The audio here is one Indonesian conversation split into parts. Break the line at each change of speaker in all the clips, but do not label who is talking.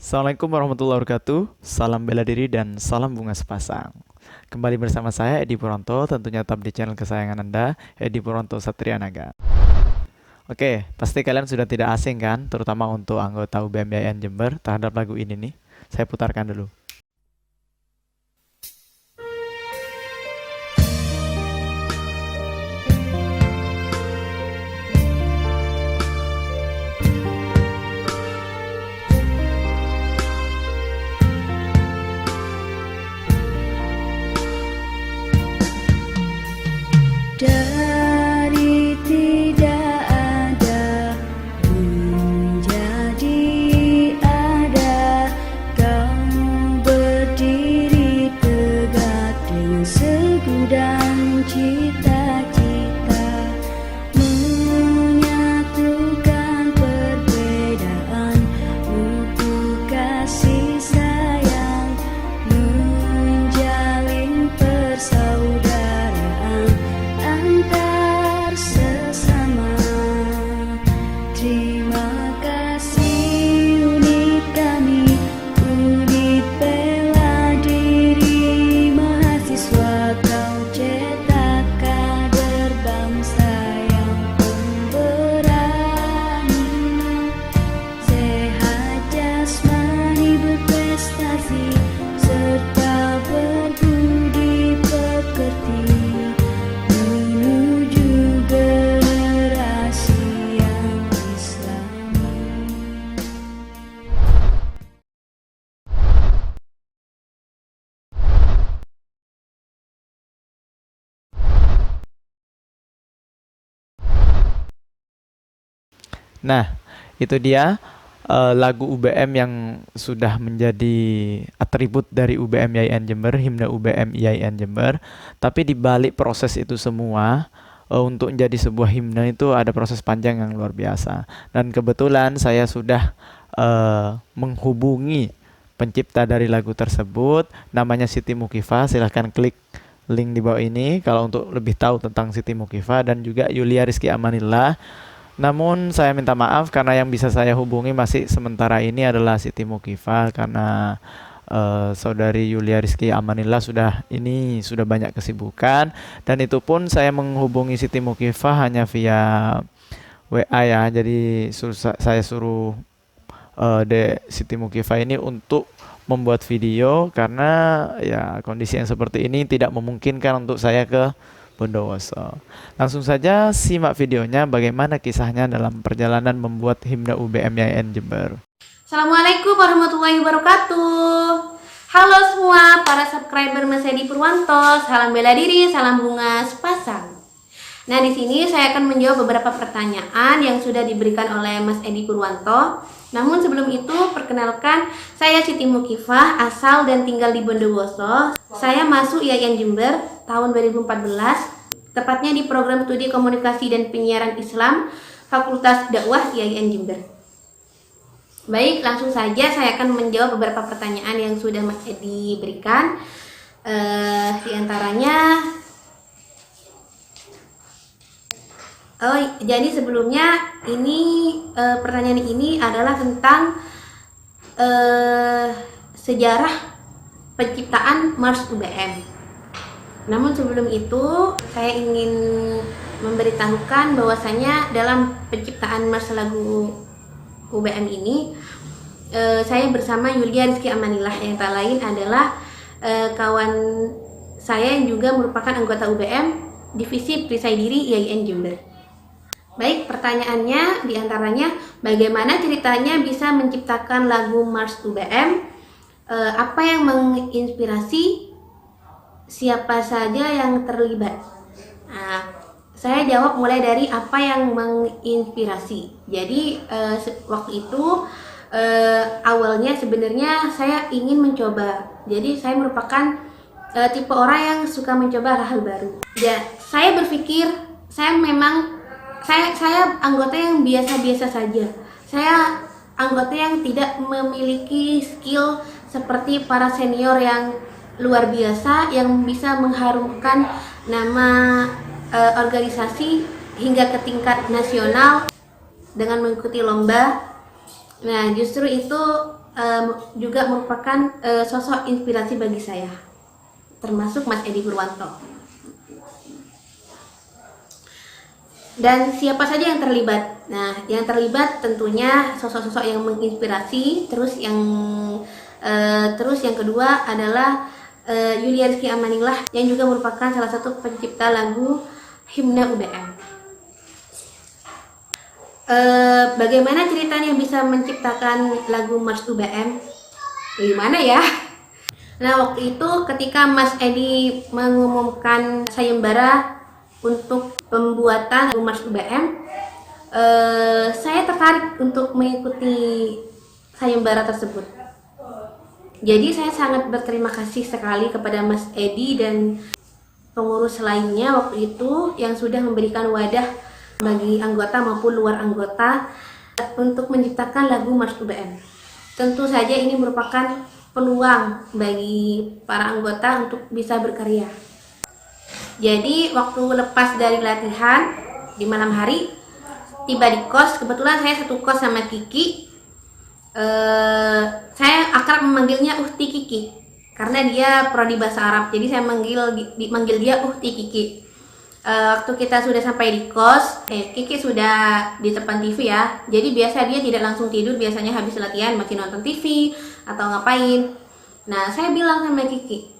Assalamualaikum warahmatullahi wabarakatuh. Salam bela diri dan salam bunga sepasang. Kembali bersama saya Edi Purwanto, tentunya tetap di channel kesayangan Anda, Edi Purwanto Satria Naga. Oke, pasti kalian sudah tidak asing kan, terutama untuk anggota UBM Jember terhadap lagu ini nih. Saya putarkan dulu.
Dari tidak ada menjadi ada, kau berdiri tegak dengan segudang cita-cita, menyatukan perbedaan untuk kasih sayang, menjalin persaudaraan antar sesama. Terima kasih unit kami, unit bela diri mahasiswa. Kau cetak kader bangsa yang pemberani, sehat jasmani berprestasi, serta berbudi pekerti, menuju generasi yang islami.
Nah, itu dia lagu UBM yang sudah menjadi atribut dari UBM IAIN Jember, himne UBM IAIN Jember. Tapi di balik proses itu semua, untuk menjadi sebuah himne itu ada proses panjang yang luar biasa. Dan kebetulan saya sudah menghubungi pencipta dari lagu tersebut, namanya Siti Mukifa. Silahkan klik link di bawah ini kalau untuk lebih tahu tentang Siti Mukifa, dan juga Yulia Rizky Amanillah. Namun saya minta maaf karena yang bisa saya hubungi masih sementara ini adalah Siti Mukifa, karena saudari Yulia Rizky Amanillah sudah banyak kesibukan, dan itu pun saya menghubungi Siti Mukifa hanya via WA ya. Jadi saya suruh Siti Mukifa ini untuk membuat video, karena ya kondisi yang seperti ini tidak memungkinkan untuk saya ke Bondowoso. Langsung saja simak videonya bagaimana kisahnya dalam perjalanan membuat himne UBM IAIN Jember.
Assalamualaikum warahmatullahi wabarakatuh. Halo semua para subscriber Mas Edi Purwanto, salam bela diri, salam bunga sepasang. Nah, di sini saya akan menjawab beberapa pertanyaan yang sudah diberikan oleh Mas Edi Purwanto. Namun sebelum itu, perkenalkan, saya Siti Mukifa, asal dan tinggal di Bondowoso. Saya masuk IAIN Jember tahun 2014, tepatnya di program studi komunikasi dan penyiaran Islam, Fakultas Dakwah IAIN Jember. Baik, langsung saja saya akan menjawab beberapa pertanyaan yang sudah Mas Edi berikan. Di antaranya, jadi sebelumnya ini pertanyaan ini adalah tentang sejarah penciptaan Mars UBM. Namun sebelum itu saya ingin memberitahukan bahwasanya dalam penciptaan Mars lagu UBM ini saya bersama Yulia Rizky Amanillah, yang tak lain adalah kawan saya yang juga merupakan anggota UBM Divisi Perisai Diri IAIN Jember. Baik, pertanyaannya diantaranya, bagaimana ceritanya bisa menciptakan lagu Mars UBM? Apa yang menginspirasi? Siapa saja yang terlibat? Nah, saya jawab mulai dari apa yang menginspirasi. Jadi waktu itu awalnya sebenarnya saya ingin mencoba. Jadi saya merupakan tipe orang yang suka mencoba hal baru. Ya, saya berpikir saya anggota yang biasa-biasa saja. Saya anggota yang tidak memiliki skill seperti para senior yang luar biasa, yang bisa mengharumkan nama organisasi hingga ke tingkat nasional dengan mengikuti lomba. Nah, justru itu juga merupakan sosok inspirasi bagi saya, termasuk Mas Edi Purwanto. Dan siapa saja yang terlibat? Nah, yang terlibat tentunya sosok-sosok yang menginspirasi. Terus yang kedua adalah Yulia Rizky Amanillah yang juga merupakan salah satu pencipta lagu Himne UBM. Bagaimana ceritanya bisa menciptakan lagu Mars UBM? Gimana ya? Nah, waktu itu ketika Mas Edi mengumumkan sayembara untuk pembuatan lagu Mars UBM, saya tertarik untuk mengikuti sayembara tersebut. Jadi saya sangat berterima kasih sekali kepada Mas Edi dan pengurus lainnya waktu itu yang sudah memberikan wadah bagi anggota maupun luar anggota untuk menciptakan lagu Mars UBM. Tentu saja ini merupakan peluang bagi para anggota untuk bisa berkarya. Jadi waktu lepas dari latihan di malam hari, tiba di kos, kebetulan saya satu kos sama Kiki. Saya akrab memanggilnya Uhti Kiki karena dia prodi bahasa Arab. Jadi saya manggil dia Uhti Kiki. Waktu kita sudah sampai di kos, Kiki sudah di depan TV ya. Jadi biasa dia tidak langsung tidur, biasanya habis latihan masih nonton TV atau ngapain. Nah, saya bilang sama Kiki,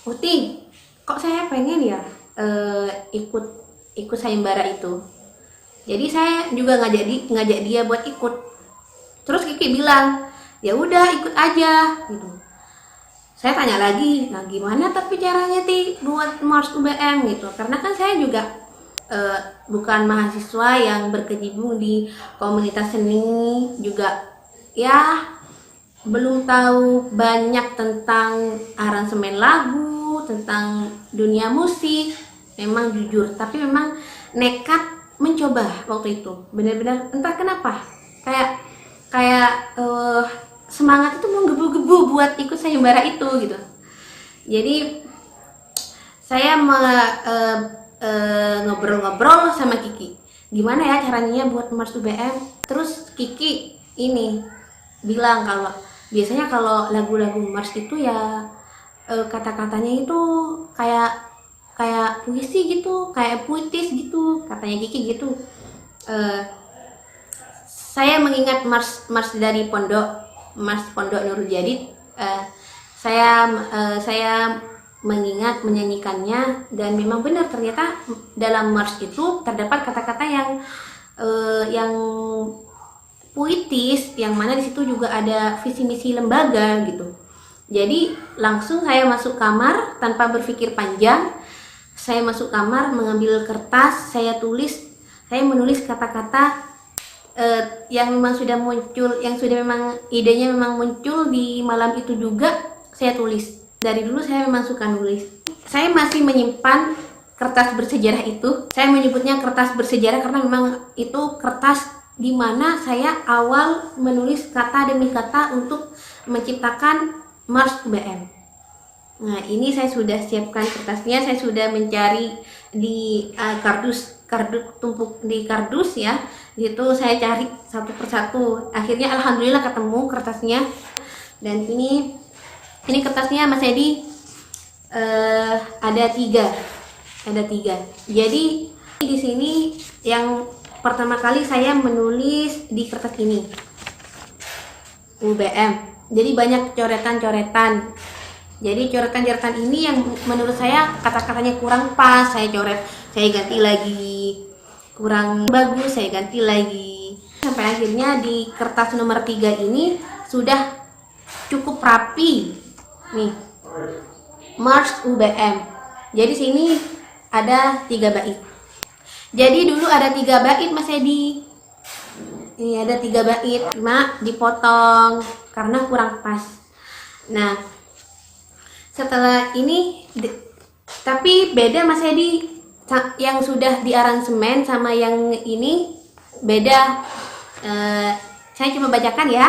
Uhti, kok saya pengen ya ikut sayembara itu. Jadi saya juga ngajak dia buat ikut. Terus Kiki bilang, ya udah ikut aja gitu. Saya tanya lagi, nah gimana tapi caranya buat Mars UBM gitu? Karena kan saya juga bukan mahasiswa yang berkecimpung di komunitas seni, juga ya belum tahu banyak tentang aransemen lagu, tentang dunia musik. Memang jujur, tapi memang nekat mencoba waktu itu. Benar-benar entah kenapa kayak semangat itu menggebu-gebu buat ikut sayembara itu gitu. Jadi saya ngobrol-ngobrol sama Kiki, gimana ya caranya buat Mars UBM. Terus Kiki ini bilang kalau biasanya kalau lagu-lagu Mars itu ya kata-katanya itu kayak puisi gitu, kayak puitis gitu, katanya Kiki gitu. Saya mengingat Mars dari Mars Pondok Nurul Jadid. Saya mengingat menyanyikannya dan memang benar ternyata dalam Mars itu terdapat kata-kata yang puitis, yang mana di situ juga ada visi misi lembaga gitu. Jadi langsung saya masuk kamar tanpa berpikir panjang. Saya masuk kamar, mengambil kertas, saya menulis kata-kata yang memang sudah muncul, yang sudah memang idenya memang muncul di malam itu juga saya tulis. Dari dulu saya memang suka nulis. Saya masih menyimpan kertas bersejarah itu. Saya menyebutnya kertas bersejarah karena memang itu kertas di mana saya awal menulis kata demi kata untuk menciptakan Mars UBM. Nah, ini saya sudah siapkan kertasnya, saya sudah mencari di kardus tumpuk di kardus ya. Itu saya cari satu persatu. Akhirnya alhamdulillah ketemu kertasnya. Dan ini kertasnya Mas Edi ada tiga. Jadi di sini yang pertama kali saya menulis di kertas ini UBM. Jadi banyak coretan-coretan. Jadi coretan-coretan ini yang menurut saya kata-katanya kurang pas, saya coret, saya ganti lagi. Kurang bagus, saya ganti lagi. Sampai akhirnya di kertas nomor 3 ini sudah cukup rapi. Nih, Mars UBM. Jadi sini ada 3 bait. Jadi dulu ada 3 bait Mas Edi. Ini ada 3 bait, cuma dipotong karena kurang pas. Nah, setelah ini tapi beda Mas Edi, yang sudah di aransemen sama yang ini beda. Saya cuma bacakan ya.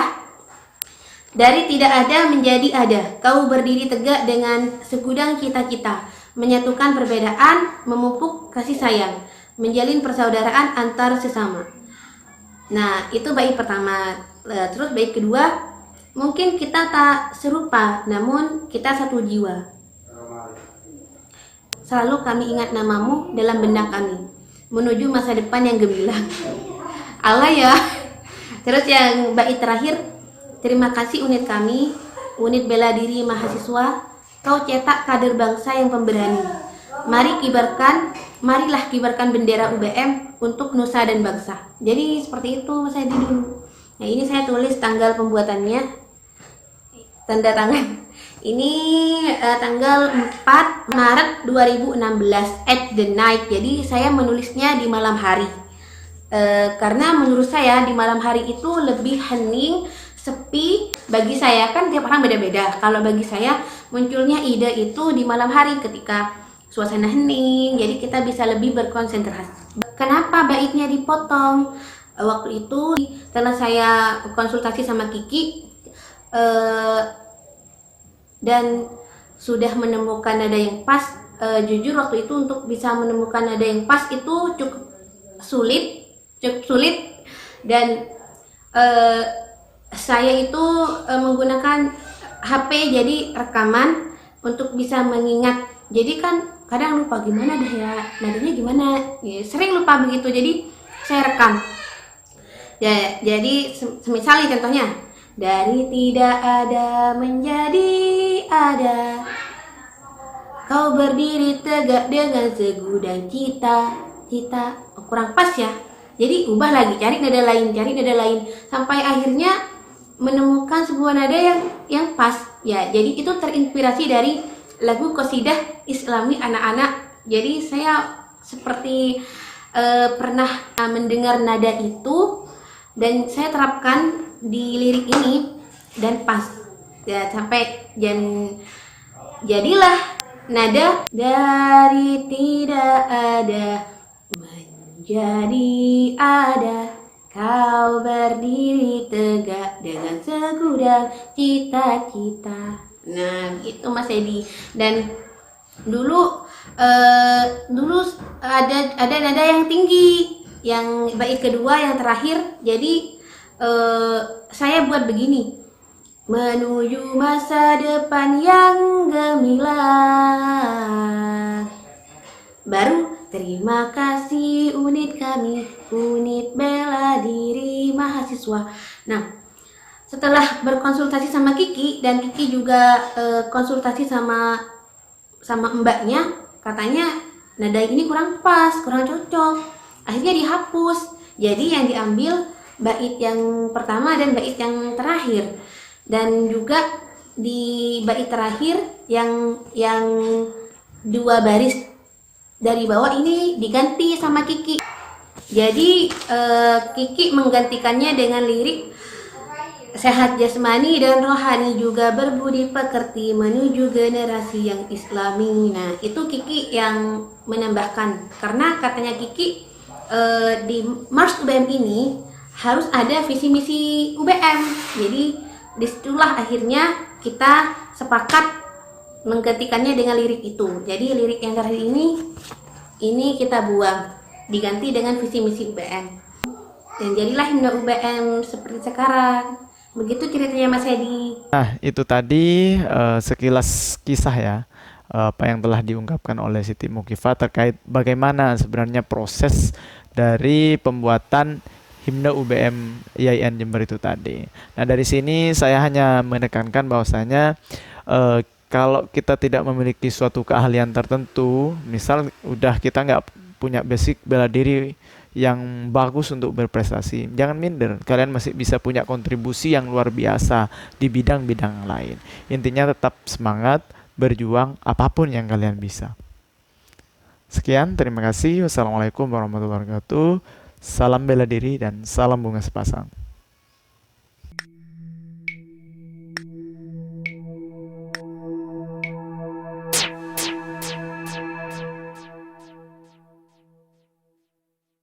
Dari tidak ada menjadi ada, kau berdiri tegak dengan segudang cita-cita, menyatukan perbedaan, memupuk kasih sayang, menjalin persaudaraan antar sesama. Nah, itu bait pertama. Terus bait kedua, Mungkin kita tak serupa, namun kita satu jiwa. Selalu kami ingat namamu dalam benak kami, menuju masa depan yang gemilang. Allah ya. Terus yang bait terakhir, terima kasih unit kami, unit bela diri mahasiswa, kau cetak kader bangsa yang pemberani. Marilah kibarkan bendera UBM untuk nusa dan bangsa. Jadi seperti itu Mas Edi dulu. Nah ini saya tulis tanggal pembuatannya, tanda tangan. Ini tanggal 4 Maret 2016 at the night. Jadi saya menulisnya di malam hari. Karena menurut saya di malam hari itu lebih hening, sepi. Bagi saya kan tiap orang beda-beda. Kalau bagi saya munculnya ide itu di malam hari ketika suasana hening. Jadi kita bisa lebih berkonsentrasi. Kenapa baitnya dipotong? Waktu itu setelah saya konsultasi sama Kiki dan sudah menemukan nada yang pas. Jujur waktu itu untuk bisa menemukan nada yang pas itu cukup sulit dan saya itu menggunakan HP jadi rekaman untuk bisa mengingat. Jadi kan kadang lupa gimana dah ya nadanya gimana ya, sering lupa begitu, jadi saya rekam ya. Jadi semisal contohnya, dari tidak ada menjadi ada, kau berdiri tegak dengan segudang cita-cita. Kurang pas ya, jadi ubah lagi, cari nada lain sampai akhirnya menemukan sebuah nada yang pas ya. Jadi itu terinspirasi dari lagu qasidah Islami anak-anak. Jadi saya seperti pernah mendengar nada itu dan saya terapkan di lirik ini dan pas ya, sampai jadilah nada dari tidak ada menjadi ada, kau berdiri tegak dengan segudang cita-cita. Nah itu Mas Edi. Dan dulu ada nada yang tinggi, yang bait kedua yang terakhir. Jadi saya buat begini, menuju masa depan yang gemilang. Baru terima kasih unit kami, unit bela diri mahasiswa. Nah setelah berkonsultasi sama Kiki, dan Kiki juga konsultasi sama mbaknya, katanya nada ini kurang pas, kurang cocok. Akhirnya dihapus. Jadi yang diambil bait yang pertama dan bait yang terakhir. Dan juga di bait terakhir yang 2 baris dari bawah ini diganti sama Kiki. Jadi Kiki menggantikannya dengan lirik, sehat jasmani dan rohani juga berbudi pekerti menuju generasi yang islami. Nah itu Kiki yang menambahkan, karena katanya Kiki di Mars UBM ini harus ada visi misi UBM. Jadi disitulah akhirnya kita sepakat menggantikannya dengan lirik itu. Jadi lirik yang terakhir ini kita buang, diganti dengan visi misi UBM, dan jadilah himne UBM seperti sekarang. Begitu ceritanya Mas Edi.
Nah, itu tadi sekilas kisah ya, apa yang telah diungkapkan oleh Siti Mukifah terkait bagaimana sebenarnya proses dari pembuatan himne UBM IAIN Jember itu tadi. Nah, dari sini saya hanya menekankan bahwasanya kalau kita tidak memiliki suatu keahlian tertentu, misal udah kita nggak punya basic bela diri yang bagus untuk berprestasi, jangan minder. Kalian masih bisa punya kontribusi yang luar biasa di bidang-bidang lain. Intinya tetap semangat, berjuang apapun yang kalian bisa. Sekian, terima kasih. Wassalamualaikum warahmatullahi wabarakatuh. Salam bela diri dan salam bunga sepasang.